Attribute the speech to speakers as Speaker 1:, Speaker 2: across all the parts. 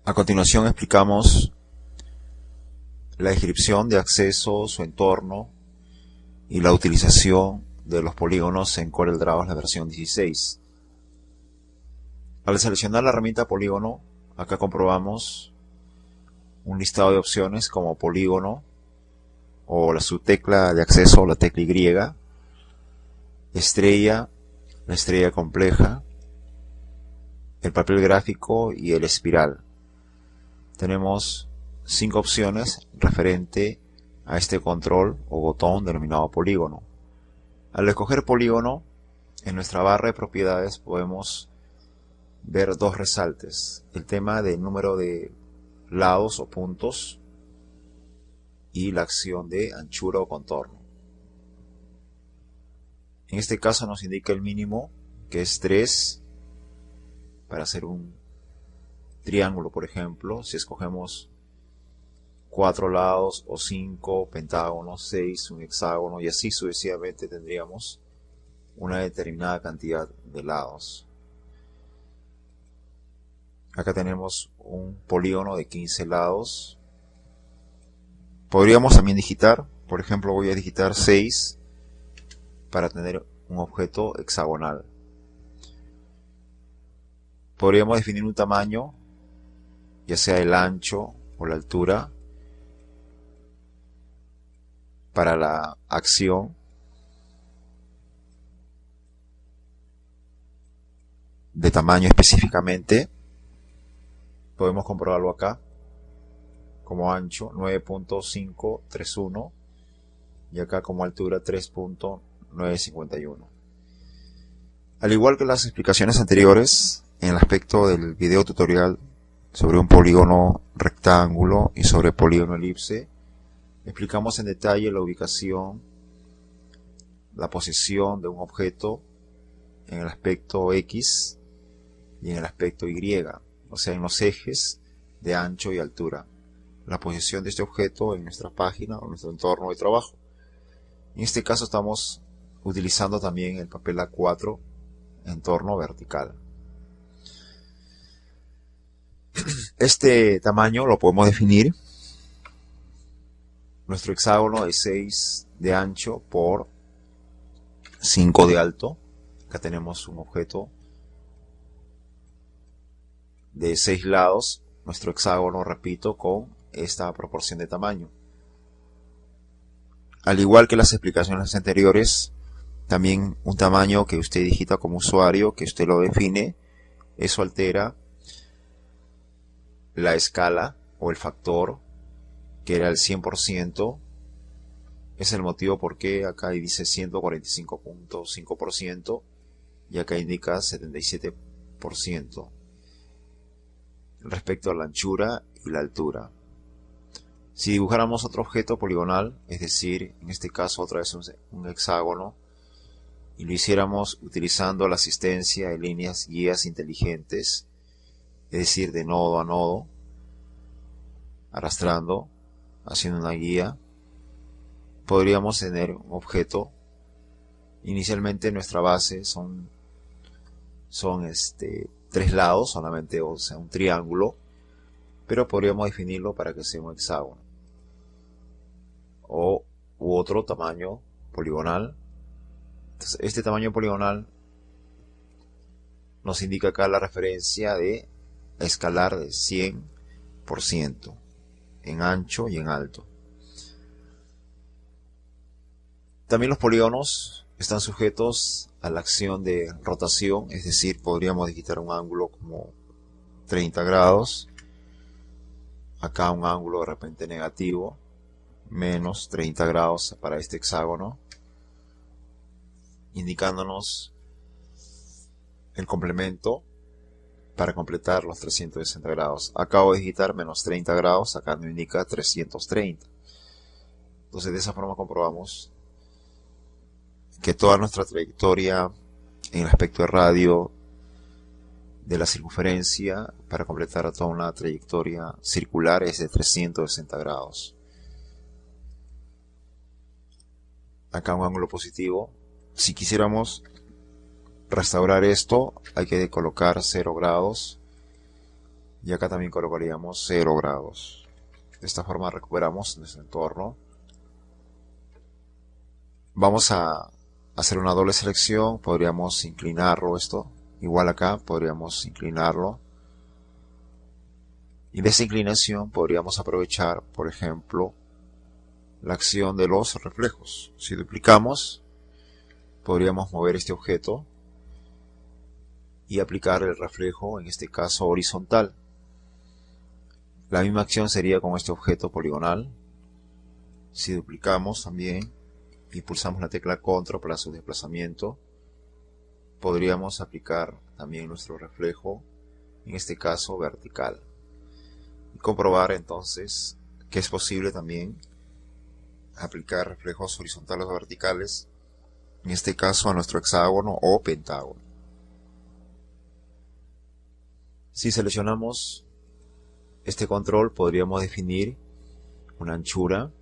Speaker 1: A continuación explicamos la descripción de acceso, su entorno y la utilización de los polígonos en CorelDRAW en la versión 16. Al seleccionar la herramienta polígono, acá comprobamos un listado de opciones como polígono o la subtecla de acceso, la tecla Y, estrella, la estrella compleja, el papel gráfico y el espiral. Tenemos 5 opciones referente a este control o botón denominado polígono. Al escoger polígono, en nuestra barra de propiedades podemos ver dos resaltes: el tema del número de lados o puntos y la acción de anchura o contorno. En este caso nos indica el mínimo, que es 3, para hacer un triángulo, por ejemplo. Si escogemos 4 lados o 5 pentágonos, 6, un hexágono y así sucesivamente, tendríamos una determinada cantidad de lados. Acá tenemos un polígono de 15 lados. Podríamos también digitar, por ejemplo voy a digitar 6 para tener un objeto hexagonal. Podríamos definir un tamaño, ya sea el ancho o la altura, para la acción de tamaño específicamente. Podemos comprobarlo acá como ancho 9.531 y acá como altura 3.951. Al igual que las explicaciones anteriores, en el aspecto del video tutorial sobre un polígono rectángulo y sobre polígono elipse, explicamos en detalle la ubicación, la posición de un objeto en el aspecto X y en el aspecto Y, o sea, en los ejes de ancho y altura, la posición de este objeto en nuestra página o nuestro entorno de trabajo. En este caso estamos utilizando también el papel A4 entorno vertical. Este tamaño lo podemos definir: nuestro hexágono de 6 de ancho por 5 de alto. Acá tenemos un objeto de 6 lados, nuestro hexágono, repito, con esta proporción de tamaño. Al igual que las explicaciones anteriores, también un tamaño que usted digita como usuario, que usted lo define, eso altera la escala o el factor, que era el 100%. Es el motivo por qué acá dice 145.5% y acá indica 77% respecto a la anchura y la altura. Si dibujáramos otro objeto poligonal, es decir, en este caso otra vez un hexágono, y lo hiciéramos utilizando la asistencia de líneas guías inteligentes, es decir, de nodo a nodo, arrastrando, haciendo una guía, podríamos tener un objeto. Inicialmente nuestra base son 3 lados solamente, o sea, un triángulo, pero podríamos definirlo para que sea un hexágono u otro tamaño poligonal. Entonces, este tamaño poligonal nos indica acá la referencia de escalar de 100% en ancho y en alto. También los polígonos están sujetos a la acción de rotación, es decir, podríamos digitar un ángulo como 30 grados, acá un ángulo de repente negativo, menos 30 grados para este hexágono, indicándonos el complemento para completar los 360 grados. Acabo de digitar menos 30 grados, acá nos indica 330. Entonces de esa forma comprobamos que toda nuestra trayectoria en el aspecto de radio de la circunferencia para completar toda una trayectoria circular es de 360 grados. Acá un ángulo positivo. Si quisiéramos restaurar esto, hay que colocar 0 grados y acá también colocaríamos 0 grados. De esta forma recuperamos nuestro entorno. Vamos a hacer una doble selección, podríamos inclinarlo esto, igual acá podríamos inclinarlo, y de esa inclinación podríamos aprovechar, por ejemplo, la acción de los reflejos. Si duplicamos, podríamos mover este objeto y aplicar el reflejo, en este caso horizontal. La misma acción sería con este objeto poligonal. Si duplicamos también y pulsamos la tecla Control para su desplazamiento, podríamos aplicar también nuestro reflejo, en este caso vertical, y comprobar entonces que es posible también aplicar reflejos horizontales o verticales, en este caso a nuestro hexágono o pentágono. Si seleccionamos este control, podríamos definir una anchura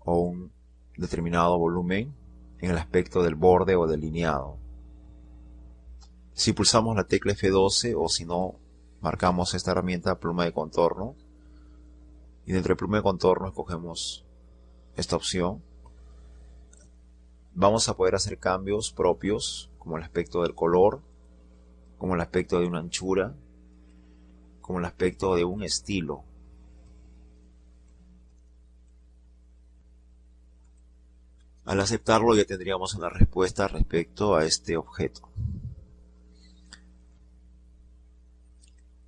Speaker 1: o un determinado volumen en el aspecto del borde o delineado. Si pulsamos la tecla F12 o si no, marcamos esta herramienta pluma de contorno, y dentro de pluma de contorno escogemos esta opción, vamos a poder hacer cambios propios como el aspecto del color, como el aspecto de una anchura, como el aspecto de un estilo. Al aceptarlo ya tendríamos una respuesta respecto a este objeto.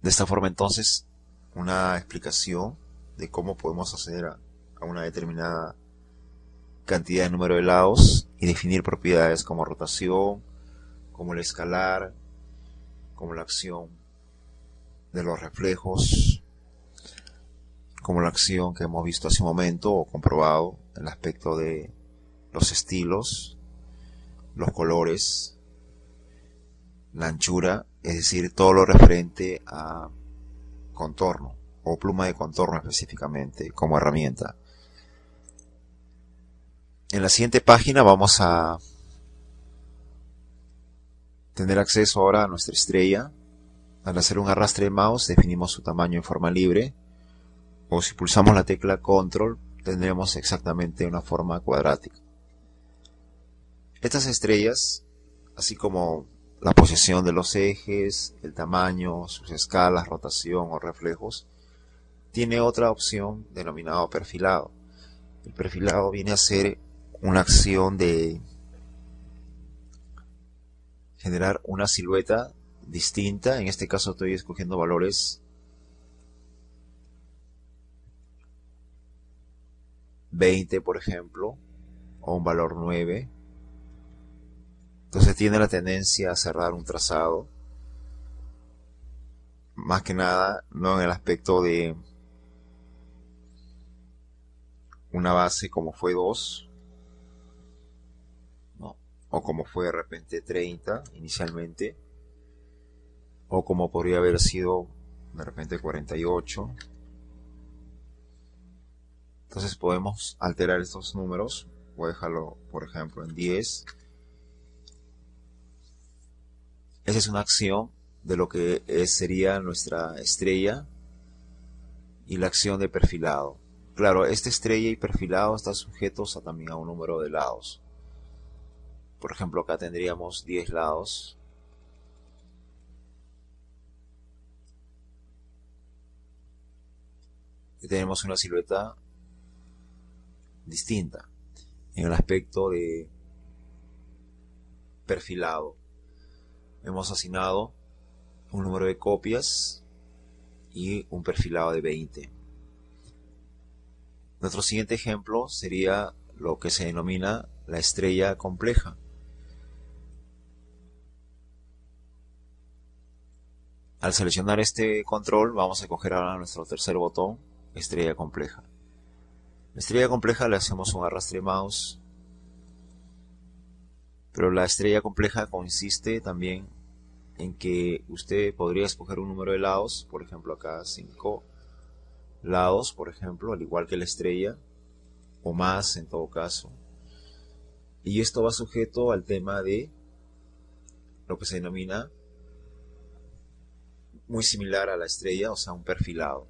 Speaker 1: De esta forma entonces, una explicación de cómo podemos acceder a una determinada cantidad de número de lados y definir propiedades como rotación, como el escalar, como la acción de los reflejos, como la acción que hemos visto hace un momento o comprobado, el aspecto de los estilos, los colores, la anchura, es decir, todo lo referente a contorno o pluma de contorno específicamente como herramienta. En la siguiente página vamos a tener acceso ahora a nuestra estrella. Al hacer un arrastre de mouse definimos su tamaño en forma libre, o si pulsamos la tecla Control tendremos exactamente una forma cuadrática. Estas estrellas, así como la posición de los ejes, el tamaño, sus escalas, rotación o reflejos, tiene otra opción denominado perfilado. El perfilado viene a ser una acción de generar una silueta distinta. En este caso estoy escogiendo valores 20, por ejemplo, o un valor 9. Entonces tiene la tendencia a cerrar un trazado, más que nada no en el aspecto de una base como fue 2, ¿no? O como fue de repente 30 inicialmente, o como podría haber sido de repente 48. Entonces podemos alterar estos números. Voy a dejarlo por ejemplo en 10. Esa es una acción de lo que sería nuestra estrella y la acción de perfilado. Claro, esta estrella y perfilado están sujetos también a un número de lados. Por ejemplo, acá tendríamos 10 lados. Y tenemos una silueta distinta en el aspecto de perfilado. Hemos asignado un número de copias y un perfilado de 20. Nuestro siguiente ejemplo sería lo que se denomina la estrella compleja. Al seleccionar este control vamos a coger ahora nuestro tercer botón, estrella compleja. La estrella compleja le hacemos un arrastre mouse, pero la estrella compleja consiste también en que usted podría escoger un número de lados, por ejemplo acá 5 lados, por ejemplo, al igual que la estrella, o más en todo caso. Y esto va sujeto al tema de lo que se denomina muy similar a la estrella, o sea, un perfilado.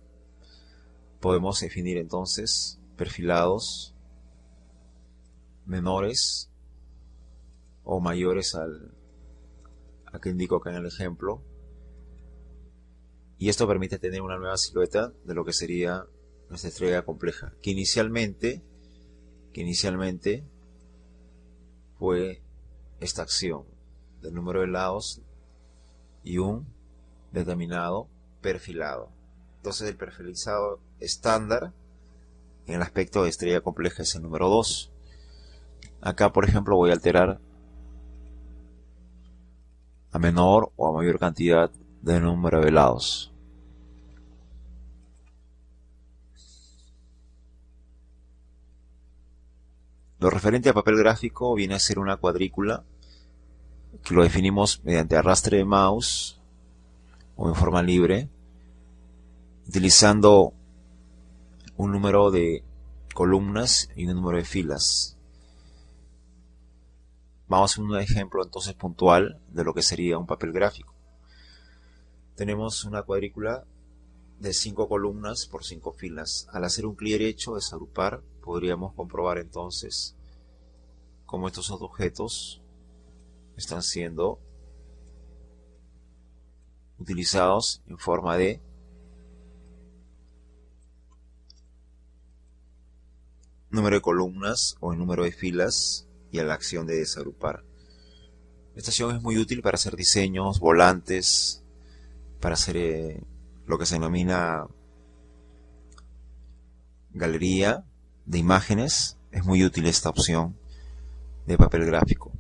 Speaker 1: Podemos definir entonces perfilados menores o mayores a que indico acá en el ejemplo, y esto permite tener una nueva silueta de lo que sería nuestra estrella compleja, que inicialmente fue esta acción del número de lados y un determinado perfilado. Entonces el perfilizado estándar en el aspecto de estrella compleja es el número 2. Acá, por ejemplo, voy a alterar a menor o a mayor cantidad de número de lados. Lo referente a papel gráfico viene a ser una cuadrícula que lo definimos mediante arrastre de mouse o en forma libre, utilizando un número de columnas y un número de filas. Vamos a hacer un ejemplo entonces puntual de lo que sería un papel gráfico. Tenemos una cuadrícula de 5 columnas por 5 filas. Al hacer un clic derecho, desagrupar, podríamos comprobar entonces cómo estos objetos están siendo utilizados en forma de número de columnas o en número de filas y a la acción de desagrupar. Esta acción es muy útil para hacer diseños, volantes, para hacer lo que se denomina galería de imágenes. Es muy útil esta opción de papel gráfico.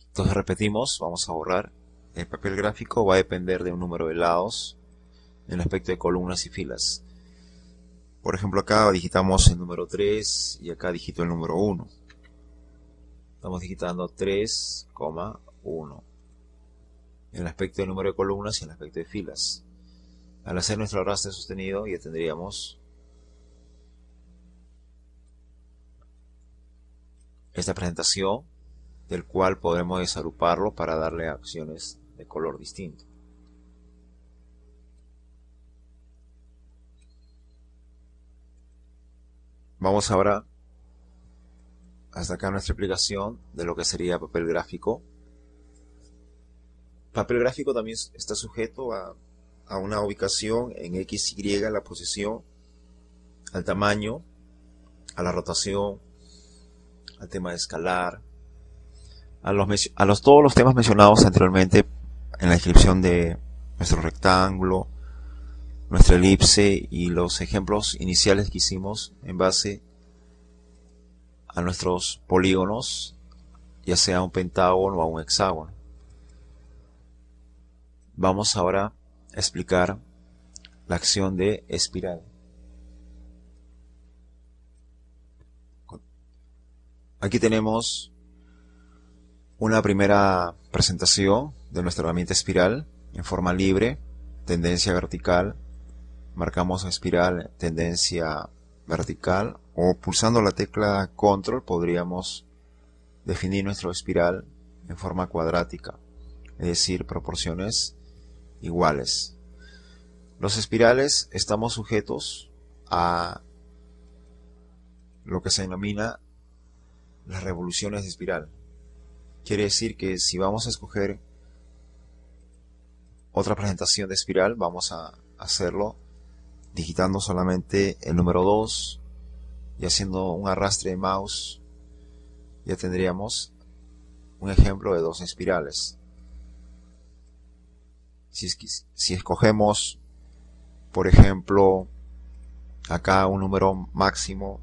Speaker 1: Entonces repetimos, vamos a borrar. El papel gráfico va a depender de un número de lados en el aspecto de columnas y filas. Por ejemplo, acá digitamos el número 3 y acá digito el número 1. Estamos digitando 3,1 en el aspecto del número de columnas y en el aspecto de filas. Al hacer nuestro arrastre sostenido ya tendríamos esta presentación, del cual podremos desagruparlo para darle acciones de color distinto. Vamos ahora hasta acá nuestra explicación de lo que sería papel gráfico. Papel gráfico también está sujeto a una ubicación en X, Y, la posición, al tamaño, a la rotación, al tema de escalar, todos los temas mencionados anteriormente en la descripción de nuestro rectángulo, nuestra elipse y los ejemplos iniciales que hicimos en base a nuestros polígonos, ya sea un pentágono o un hexágono. Vamos ahora a explicar la acción de espiral. Aquí tenemos una primera presentación de nuestra herramienta espiral en forma libre, tendencia vertical. Marcamos espiral, tendencia vertical, o pulsando la tecla control podríamos definir nuestro espiral en forma cuadrática, es decir, proporciones iguales. Los espirales estamos sujetos a lo que se denomina las revoluciones de espiral. Quiere decir que si vamos a escoger otra presentación de espiral, vamos a hacerlo digitando solamente el número 2 y haciendo un arrastre de mouse. Ya tendríamos un ejemplo de 2 espirales. Si escogemos, por ejemplo, acá un número máximo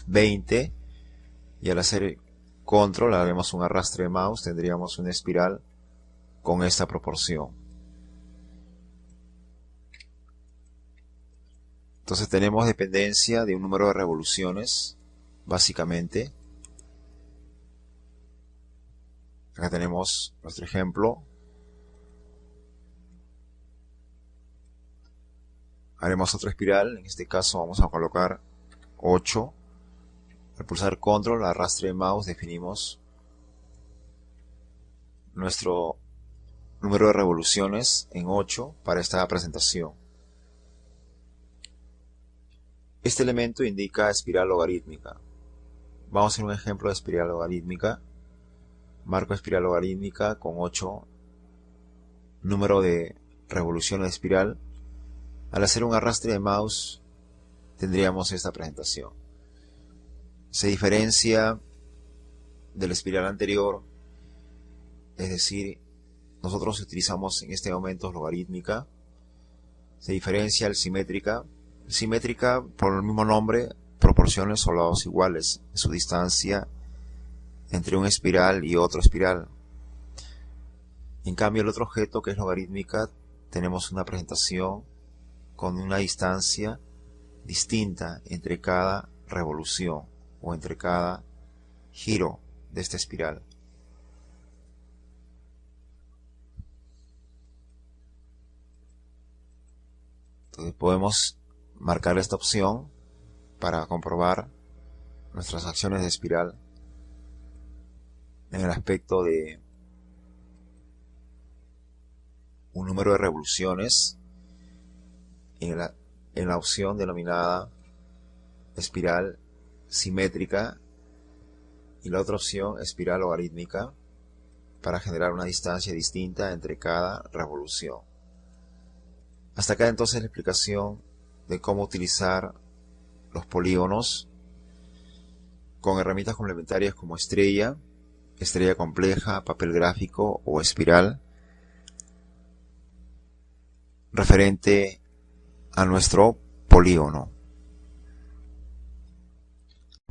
Speaker 1: 20, y al hacer control haremos un arrastre de mouse, tendríamos una espiral con esta proporción. Entonces tenemos dependencia de un número de revoluciones, básicamente. Acá tenemos nuestro ejemplo. Haremos otra espiral, en este caso vamos a colocar 8. Al pulsar control, arrastre de mouse, definimos nuestro número de revoluciones en 8 para esta presentación. Este elemento indica espiral logarítmica. Vamos a hacer un ejemplo de espiral logarítmica. Marco espiral logarítmica con 8 número de revoluciones de espiral. Al hacer un arrastre de mouse tendríamos esta presentación. Se diferencia de la espiral anterior, es decir, nosotros utilizamos en este momento logarítmica. Se diferencia el simétrica. Simétrica, por el mismo nombre, proporciones o lados iguales en su distancia entre una espiral y otro espiral. En cambio, el otro objeto, que es logarítmica, tenemos una presentación con una distancia distinta entre cada revolución o entre cada giro de esta espiral. Entonces podemos marcar esta opción para comprobar nuestras acciones de espiral en el aspecto de un número de revoluciones en la opción denominada espiral simétrica y la otra opción espiral logarítmica para generar una distancia distinta entre cada revolución. Hasta acá entonces la explicación de cómo utilizar los polígonos con herramientas complementarias como estrella, estrella compleja, papel gráfico o espiral referente a nuestro polígono.